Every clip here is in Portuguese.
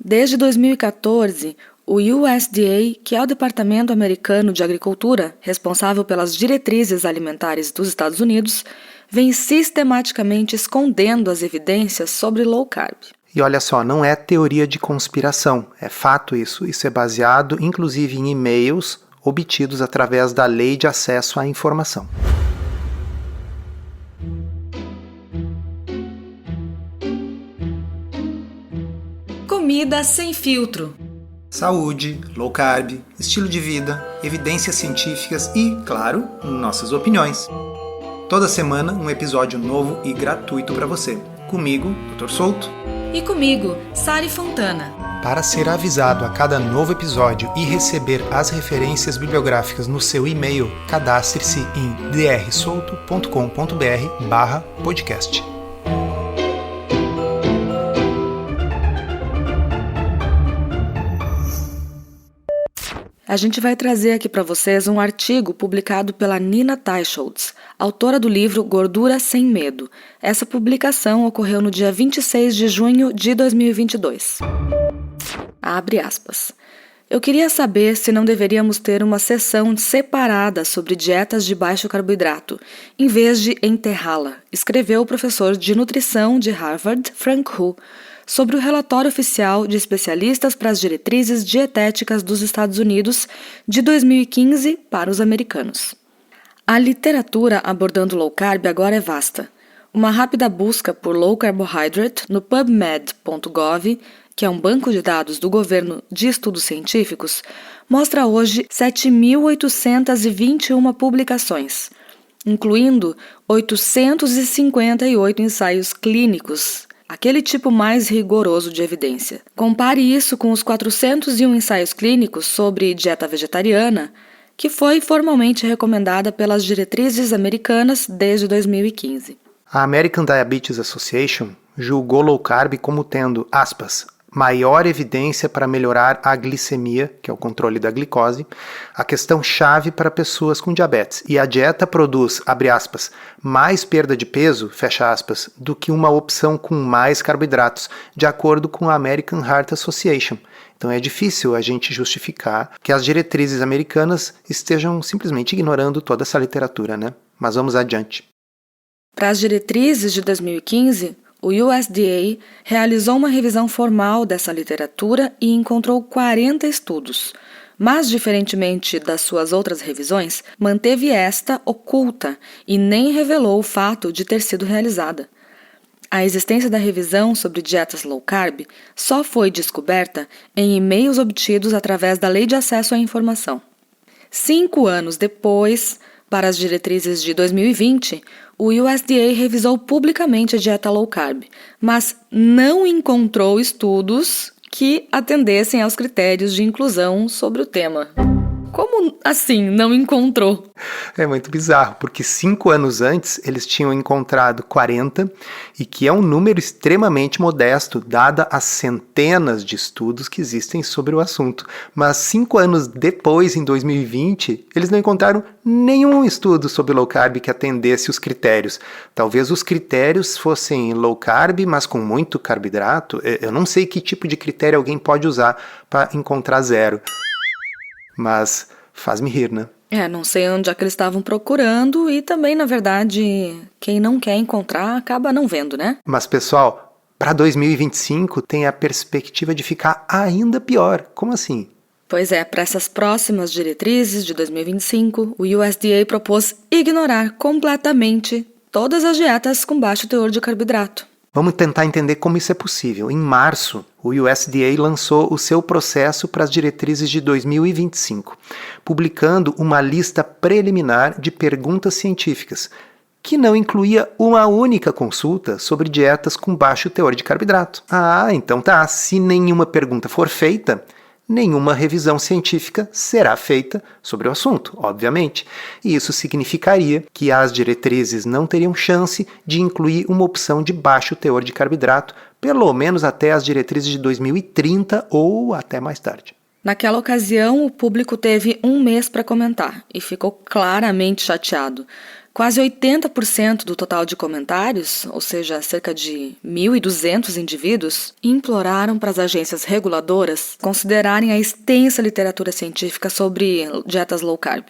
Desde 2014, o USDA, que é o Departamento Americano de Agricultura, responsável pelas diretrizes alimentares dos Estados Unidos, vem sistematicamente escondendo as evidências sobre low carb. E olha só, não é teoria de conspiração, é fato isso. Isso é baseado, inclusive, em e-mails obtidos através da Lei de Acesso à Informação. Comida sem filtro. Saúde, low carb, estilo de vida, evidências científicas e, claro, nossas opiniões. Toda semana um episódio novo e gratuito para você. Comigo, Dr. Souto. E comigo, Sari Fontana. Para ser avisado a cada novo episódio e receber as referências bibliográficas no seu e-mail, cadastre-se em drsolto.com.br/podcast. A gente vai trazer aqui para vocês um artigo publicado pela Nina Teicholz, autora do livro Gordura Sem Medo. Essa publicação ocorreu no dia 26 de junho de 2022. Abre aspas. Eu queria saber se não deveríamos ter uma sessão separada sobre dietas de baixo carboidrato, em vez de enterrá-la, escreveu o professor de nutrição de Harvard, Frank Hu, sobre o relatório oficial de especialistas para as diretrizes dietéticas dos Estados Unidos de 2015 para os americanos. A literatura abordando low carb agora é vasta. Uma rápida busca por low carbohydrate no PubMed.gov, que é um banco de dados do governo de estudos científicos, mostra hoje 7.821 publicações, incluindo 858 ensaios clínicos, aquele tipo mais rigoroso de evidência. Compare isso com os 401 ensaios clínicos sobre dieta vegetariana, que foi formalmente recomendada pelas diretrizes americanas desde 2015. A American Diabetes Association julgou low carb como tendo, aspas, maior evidência para melhorar a glicemia, que é o controle da glicose, a questão chave para pessoas com diabetes. E a dieta produz, abre aspas, mais perda de peso, fecha aspas, do que uma opção com mais carboidratos, de acordo com a American Heart Association. Então é difícil a gente justificar que as diretrizes americanas estejam simplesmente ignorando toda essa literatura, né? Mas vamos adiante. Para as diretrizes de 2015, o USDA realizou uma revisão formal dessa literatura e encontrou 40 estudos, mas, diferentemente das suas outras revisões, manteve esta oculta e nem revelou o fato de ter sido realizada. A existência da revisão sobre dietas low carb só foi descoberta em e-mails obtidos através da Lei de Acesso à Informação. 5 anos depois, para as diretrizes de 2020, o USDA revisou publicamente a dieta low carb, mas não encontrou estudos que atendessem aos critérios de inclusão sobre o tema. Como assim não encontrou? É muito bizarro, porque 5 anos antes eles tinham encontrado 40, e que é um número extremamente modesto, dada as centenas de estudos que existem sobre o assunto. Mas 5 anos depois, em 2020, eles não encontraram nenhum estudo sobre low carb que atendesse os critérios. Talvez os critérios fossem low carb, mas com muito carboidrato. Eu não sei que tipo de critério alguém pode usar para encontrar zero. Mas faz-me rir, né? Não sei onde é que eles estavam procurando e também, na verdade, quem não quer encontrar acaba não vendo, né? Mas, pessoal, para 2025 tem a perspectiva de ficar ainda pior. Como assim? Pois é, para essas próximas diretrizes de 2025, o USDA propôs ignorar completamente todas as dietas com baixo teor de carboidrato. Vamos tentar entender como isso é possível. Em março, o USDA lançou o seu processo para as diretrizes de 2025, publicando uma lista preliminar de perguntas científicas, que não incluía uma única consulta sobre dietas com baixo teor de carboidrato. Então tá, se nenhuma pergunta for feita, nenhuma revisão científica será feita sobre o assunto, obviamente. E isso significaria que as diretrizes não teriam chance de incluir uma opção de baixo teor de carboidrato, pelo menos até as diretrizes de 2030 ou até mais tarde. Naquela ocasião, o público teve 1 mês para comentar e ficou claramente chateado. Quase 80% do total de comentários, ou seja, cerca de 1.200 indivíduos, imploraram para as agências reguladoras considerarem a extensa literatura científica sobre dietas low carb.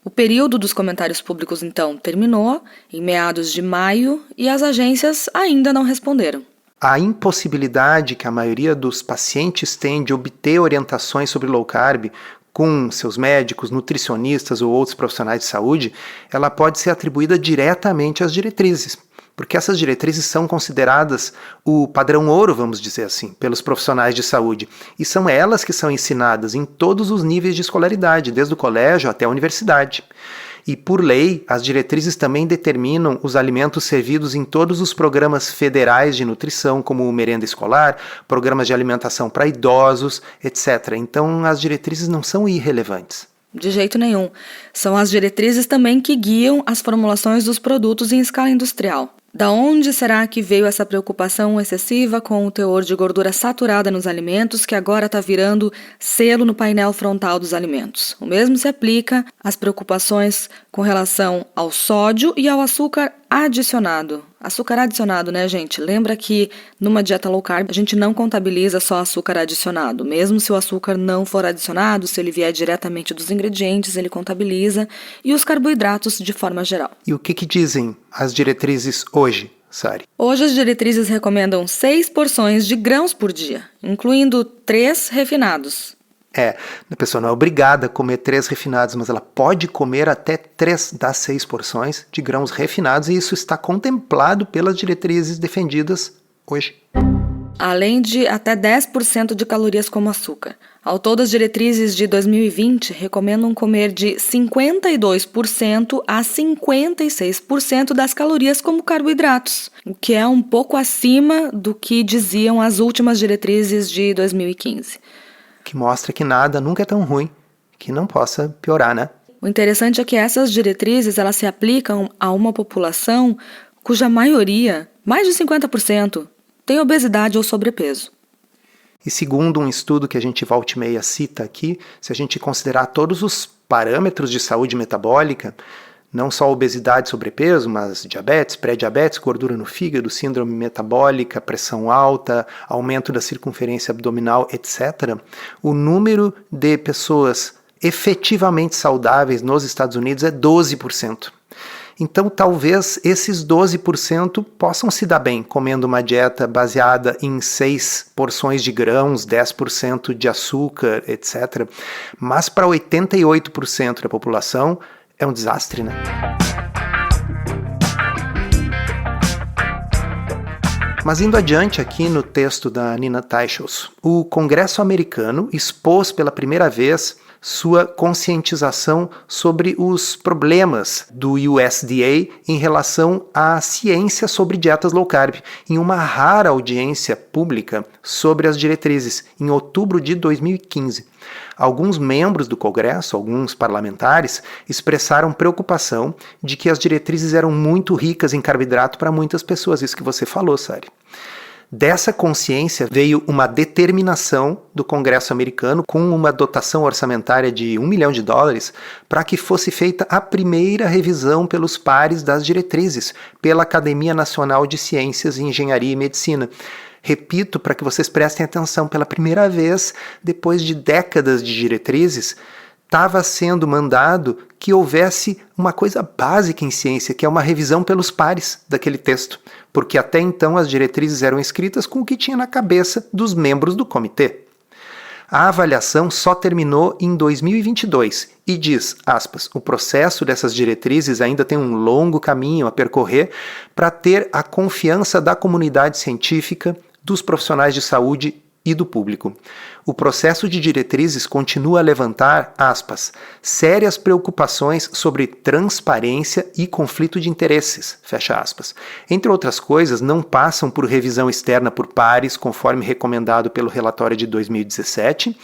O período dos comentários públicos, então, terminou em meados de maio e as agências ainda não responderam. A impossibilidade que a maioria dos pacientes tem de obter orientações sobre low carb com seus médicos, nutricionistas ou outros profissionais de saúde, ela pode ser atribuída diretamente às diretrizes, porque essas diretrizes são consideradas o padrão ouro, vamos dizer assim, pelos profissionais de saúde, e são elas que são ensinadas em todos os níveis de escolaridade, desde o colégio até a universidade. E, por lei, as diretrizes também determinam os alimentos servidos em todos os programas federais de nutrição, como merenda escolar, programas de alimentação para idosos, etc. Então, as diretrizes não são irrelevantes. De jeito nenhum. São as diretrizes também que guiam as formulações dos produtos em escala industrial. Da onde será que veio essa preocupação excessiva com o teor de gordura saturada nos alimentos que agora está virando selo no painel frontal dos alimentos? O mesmo se aplica às preocupações com relação ao sódio e ao açúcar adicionado. Açúcar adicionado, né, gente? Lembra que numa dieta low carb a gente não contabiliza só açúcar adicionado. Mesmo se o açúcar não for adicionado, se ele vier diretamente dos ingredientes, ele contabiliza. E os carboidratos de forma geral. E o que dizem as diretrizes hoje, Sari? Hoje as diretrizes recomendam 6 porções de grãos por dia, incluindo 3 refinados. A pessoa não é obrigada a comer 3 refinados, mas ela pode comer até 3 das 6 porções de grãos refinados, e isso está contemplado pelas diretrizes defendidas hoje. Além de até 10% de calorias como açúcar. Ao todo, as diretrizes de 2020 recomendam comer de 52% a 56% das calorias como carboidratos, o que é um pouco acima do que diziam as últimas diretrizes de 2015. Que mostra que nada nunca é tão ruim que não possa piorar, né? O interessante é que essas diretrizes elas se aplicam a uma população cuja maioria, mais de 50%, tem obesidade ou sobrepeso. E segundo um estudo que a gente volta e meia cita aqui, se a gente considerar todos os parâmetros de saúde metabólica, não só obesidade e sobrepeso, mas diabetes, pré-diabetes, gordura no fígado, síndrome metabólica, pressão alta, aumento da circunferência abdominal, etc., o número de pessoas efetivamente saudáveis nos Estados Unidos é 12%. Então, talvez esses 12% possam se dar bem comendo uma dieta baseada em 6 porções de grãos, 10% de açúcar, etc. Mas para 88% da população é um desastre, né? Mas indo adiante aqui no texto da Nina Teicholz, o Congresso americano expôs pela primeira vez sua conscientização sobre os problemas do USDA em relação à ciência sobre dietas low carb, em uma rara audiência pública sobre as diretrizes, em outubro de 2015. Alguns membros do Congresso, alguns parlamentares, expressaram preocupação de que as diretrizes eram muito ricas em carboidrato para muitas pessoas, isso que você falou, Sari. Dessa consciência veio uma determinação do Congresso americano com uma dotação orçamentária de $1 milhão para que fosse feita a primeira revisão pelos pares das diretrizes, pela Academia Nacional de Ciências, Engenharia e Medicina. Repito, para que vocês prestem atenção, pela primeira vez, depois de décadas de diretrizes, estava sendo mandado que houvesse uma coisa básica em ciência, que é uma revisão pelos pares daquele texto, porque até então as diretrizes eram escritas com o que tinha na cabeça dos membros do comitê. A avaliação só terminou em 2022 e diz, aspas, o processo dessas diretrizes ainda tem um longo caminho a percorrer para ter a confiança da comunidade científica, dos profissionais de saúde e do público. O processo de diretrizes continua a levantar, aspas, sérias preocupações sobre transparência e conflito de interesses, fecha aspas. Entre outras coisas, não passam por revisão externa por pares, conforme recomendado pelo relatório de 2017,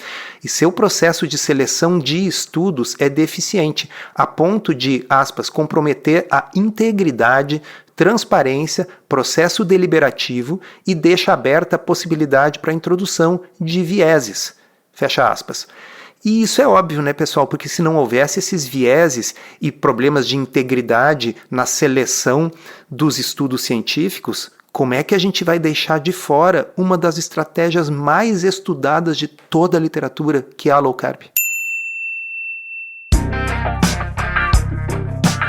e seu processo de seleção de estudos é deficiente, a ponto de, aspas, comprometer a integridade, transparência, processo deliberativo e deixa aberta a possibilidade para a introdução de vieses, fecha aspas. E isso é óbvio, né, pessoal? Porque se não houvesse esses vieses e problemas de integridade na seleção dos estudos científicos, como é que a gente vai deixar de fora uma das estratégias mais estudadas de toda a literatura, que é a low carb?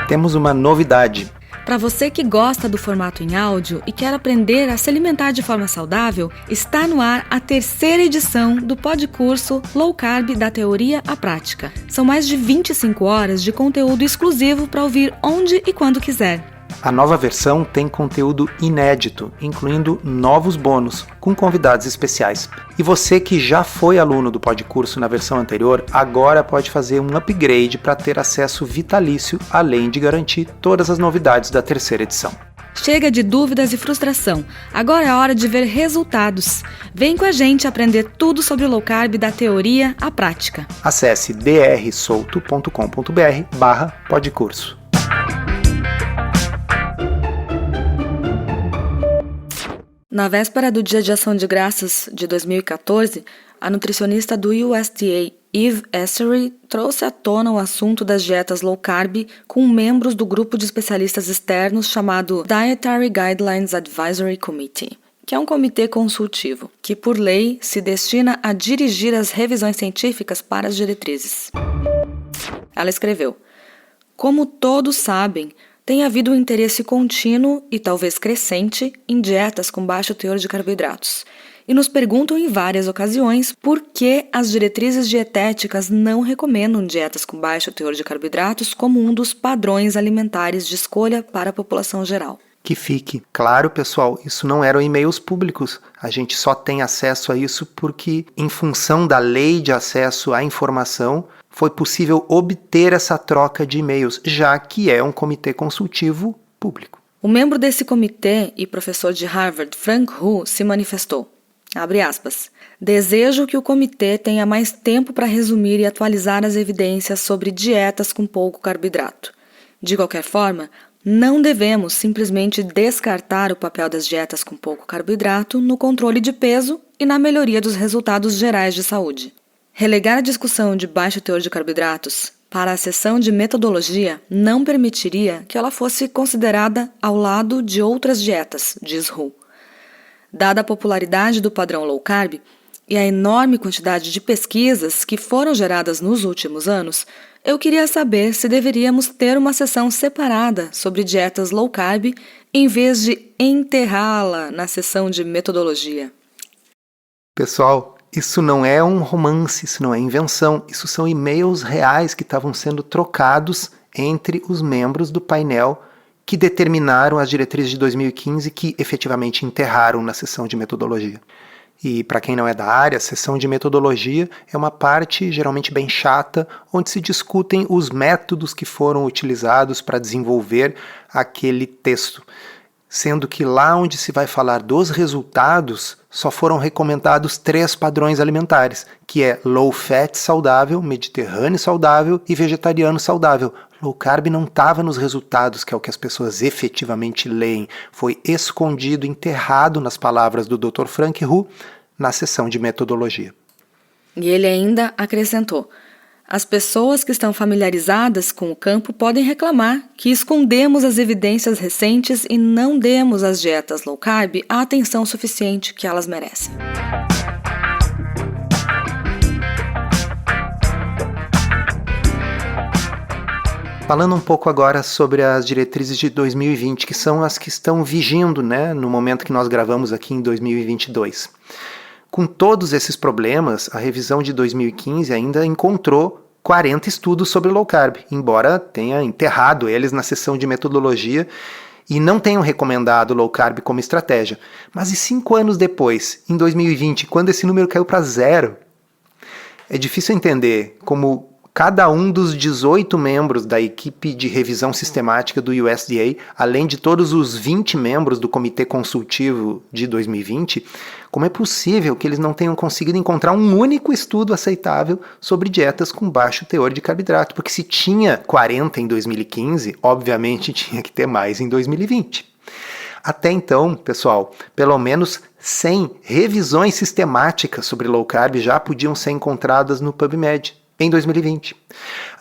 Temos uma novidade. Para você que gosta do formato em áudio e quer aprender a se alimentar de forma saudável, está no ar a 3ª edição do podcurso Low Carb da Teoria à Prática. São mais de 25 horas de conteúdo exclusivo para ouvir onde e quando quiser. A nova versão tem conteúdo inédito, incluindo novos bônus, com convidados especiais. E você que já foi aluno do podcurso na versão anterior, agora pode fazer um upgrade para ter acesso vitalício, além de garantir todas as novidades da 3ª edição. Chega de dúvidas e frustração. Agora é a hora de ver resultados. Vem com a gente aprender tudo sobre o low carb da teoria à prática. Acesse drsolto.com.br/podcurso. Na véspera do Dia de Ação de Graças de 2014, a nutricionista do USDA, Eve Essary, trouxe à tona o assunto das dietas low carb com membros do grupo de especialistas externos chamado Dietary Guidelines Advisory Committee, que é um comitê consultivo, que por lei se destina a dirigir as revisões científicas para as diretrizes. Ela escreveu: "Como todos sabem, tem havido um interesse contínuo e talvez crescente em dietas com baixo teor de carboidratos. E nos perguntam em várias ocasiões por que as diretrizes dietéticas não recomendam dietas com baixo teor de carboidratos como um dos padrões alimentares de escolha para a população geral." Que fique claro, pessoal, isso não eram e-mails públicos. A gente só tem acesso a isso porque, em função da lei de acesso à informação, foi possível obter essa troca de e-mails, já que é um comitê consultivo público. O membro desse comitê e professor de Harvard, Frank Hu, se manifestou. Abre aspas. "Desejo que o comitê tenha mais tempo para resumir e atualizar as evidências sobre dietas com pouco carboidrato. De qualquer forma, não devemos simplesmente descartar o papel das dietas com pouco carboidrato no controle de peso e na melhoria dos resultados gerais de saúde. Relegar a discussão de baixo teor de carboidratos para a seção de metodologia não permitiria que ela fosse considerada ao lado de outras dietas", diz Hu. Dada a popularidade do padrão low carb e a enorme quantidade de pesquisas que foram geradas nos últimos anos, eu queria saber se deveríamos ter uma seção separada sobre dietas low carb em vez de enterrá-la na seção de metodologia. Pessoal, isso não é um romance, isso não é invenção, isso são e-mails reais que estavam sendo trocados entre os membros do painel que determinaram as diretrizes de 2015 que efetivamente enterraram na seção de metodologia. E para quem não é da área, a seção de metodologia é uma parte geralmente bem chata, onde se discutem os métodos que foram utilizados para desenvolver aquele texto. Sendo que lá onde se vai falar dos resultados, só foram recomendados 3 padrões alimentares, que é low fat saudável, mediterrâneo saudável e vegetariano saudável. Low carb não estava nos resultados, que é o que as pessoas efetivamente leem. Foi escondido, enterrado nas palavras do Dr. Frank Hu, na seção de metodologia. E ele ainda acrescentou: "As pessoas que estão familiarizadas com o campo podem reclamar que escondemos as evidências recentes e não demos às dietas low carb a atenção suficiente que elas merecem." Falando um pouco agora sobre as diretrizes de 2020, que são as que estão vigindo, né, no momento que nós gravamos aqui em 2022. Com todos esses problemas, a revisão de 2015 ainda encontrou 40 estudos sobre low carb, embora tenha enterrado eles na seção de metodologia e não tenham recomendado low carb como estratégia. Mas e 5 anos depois, em 2020, quando esse número caiu para 0? É difícil entender como cada um dos 18 membros da equipe de revisão sistemática do USDA, além de todos os 20 membros do Comitê Consultivo de 2020, como é possível que eles não tenham conseguido encontrar um único estudo aceitável sobre dietas com baixo teor de carboidrato? Porque se tinha 40 em 2015, obviamente tinha que ter mais em 2020. Até então, pessoal, pelo menos 100 revisões sistemáticas sobre low carb já podiam ser encontradas no PubMed. em 2020.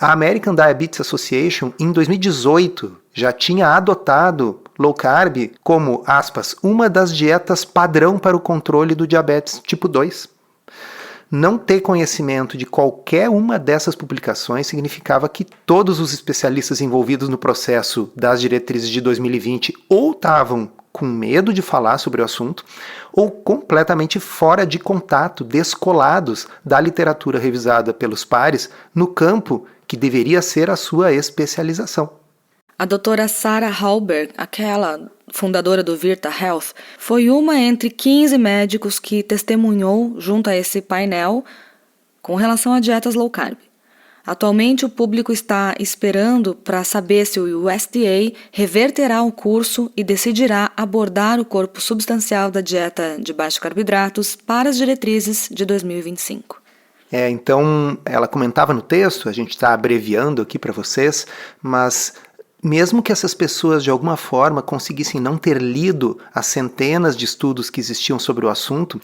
A American Diabetes Association, em 2018, já tinha adotado low carb como, aspas, uma das dietas padrão para o controle do diabetes tipo 2. Não ter conhecimento de qualquer uma dessas publicações significava que todos os especialistas envolvidos no processo das diretrizes de 2020 ou estavam com medo de falar sobre o assunto ou completamente fora de contato, descolados da literatura revisada pelos pares no campo que deveria ser a sua especialização. A doutora Sarah Hallberg, aquela fundadora do Virta Health, foi uma entre 15 médicos que testemunhou junto a esse painel com relação a dietas low carb. Atualmente, o público está esperando para saber se o USDA reverterá o curso e decidirá abordar o corpo substancial da dieta de baixos carboidratos para as diretrizes de 2025. Então, ela comentava no texto, a gente está abreviando aqui para vocês, mas mesmo que essas pessoas de alguma forma conseguissem não ter lido as centenas de estudos que existiam sobre o assunto,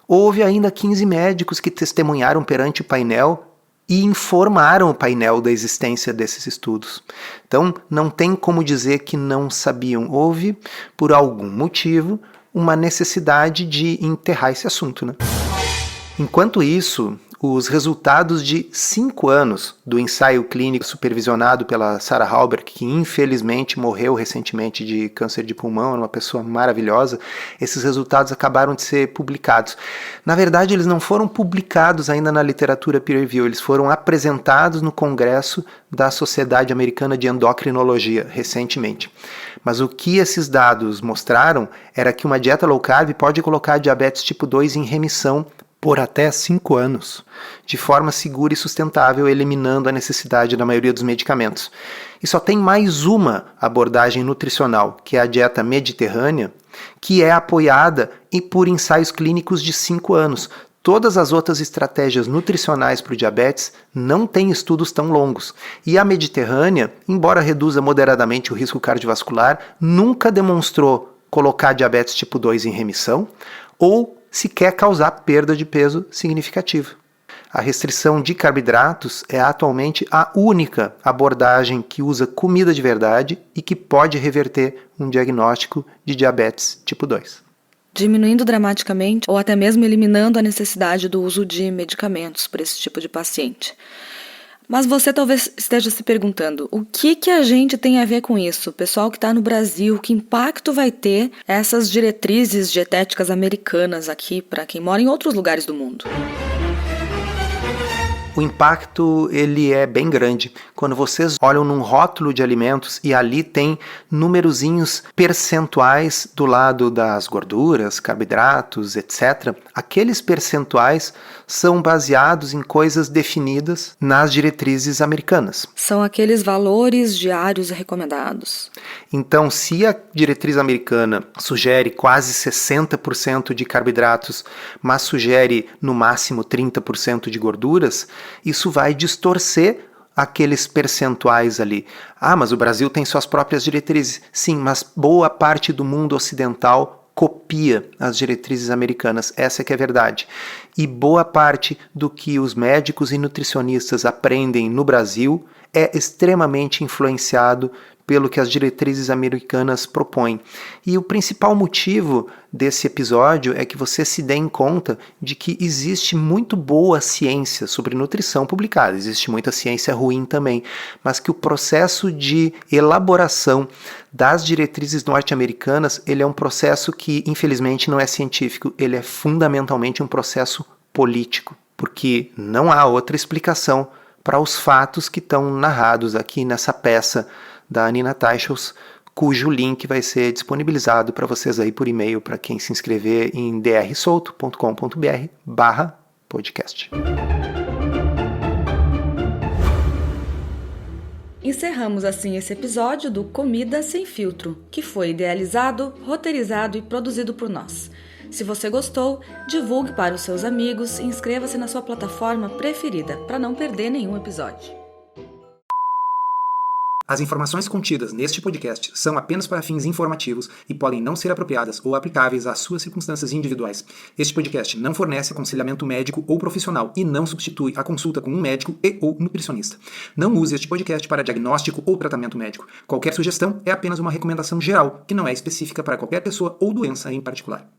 houve ainda 15 médicos que testemunharam perante o painel e informaram o painel da existência desses estudos. Então, não tem como dizer que não sabiam. Houve, por algum motivo, uma necessidade de enterrar esse assunto, né? Enquanto isso, os resultados de 5 anos do ensaio clínico supervisionado pela Sarah Hallberg, que infelizmente morreu recentemente de câncer de pulmão, era uma pessoa maravilhosa, esses resultados acabaram de ser publicados. Na verdade, eles não foram publicados ainda na literatura peer review, eles foram apresentados no Congresso da Sociedade Americana de Endocrinologia recentemente. Mas o que esses dados mostraram era que uma dieta low carb pode colocar diabetes tipo 2 em remissão por até 5 anos, de forma segura e sustentável, eliminando a necessidade da maioria dos medicamentos. E só tem mais uma abordagem nutricional, que é a dieta mediterrânea, que é apoiada por ensaios clínicos de 5 anos. Todas as outras estratégias nutricionais para o diabetes não têm estudos tão longos. E a mediterrânea, embora reduza moderadamente o risco cardiovascular, nunca demonstrou colocar diabetes tipo 2 em remissão ou sequer causar perda de peso significativa. A restrição de carboidratos é atualmente a única abordagem que usa comida de verdade e que pode reverter um diagnóstico de diabetes tipo 2. Diminuindo dramaticamente ou até mesmo eliminando a necessidade do uso de medicamentos para esse tipo de paciente. Mas você talvez esteja se perguntando, o que a gente tem a ver com isso? O pessoal que está no Brasil, que impacto vai ter essas diretrizes dietéticas americanas aqui para quem mora em outros lugares do mundo? O impacto ele é bem grande. Quando vocês olham num rótulo de alimentos e ali tem numerozinhos percentuais do lado das gorduras, carboidratos, etc., aqueles percentuais são baseados em coisas definidas nas diretrizes americanas. São aqueles valores diários recomendados. Então, se a diretriz americana sugere quase 60% de carboidratos, mas sugere no máximo 30% de gorduras, isso vai distorcer aqueles percentuais ali. Mas o Brasil tem suas próprias diretrizes. Sim, mas boa parte do mundo ocidental copia as diretrizes americanas, essa que é a verdade. E boa parte do que os médicos e nutricionistas aprendem no Brasil é extremamente influenciado pelo que as diretrizes americanas propõem. E o principal motivo desse episódio é que você se dê em conta de que existe muito boa ciência sobre nutrição publicada, existe muita ciência ruim também, mas que o processo de elaboração das diretrizes norte-americanas, ele é um processo que, infelizmente, não é científico, ele é fundamentalmente um processo político, porque não há outra explicação para os fatos que estão narrados aqui nessa peça da Nina Teicholz, cujo link vai ser disponibilizado para vocês aí por e-mail para quem se inscrever em drsolto.com.br/podcast. Encerramos assim esse episódio do Comida Sem Filtro, que foi idealizado, roteirizado e produzido por nós. Se você gostou, divulgue para os seus amigos e inscreva-se na sua plataforma preferida para não perder nenhum episódio. As informações contidas neste podcast são apenas para fins informativos e podem não ser apropriadas ou aplicáveis às suas circunstâncias individuais. Este podcast não fornece aconselhamento médico ou profissional e não substitui a consulta com um médico ou nutricionista. Não use este podcast para diagnóstico ou tratamento médico. Qualquer sugestão é apenas uma recomendação geral, que não é específica para qualquer pessoa ou doença em particular.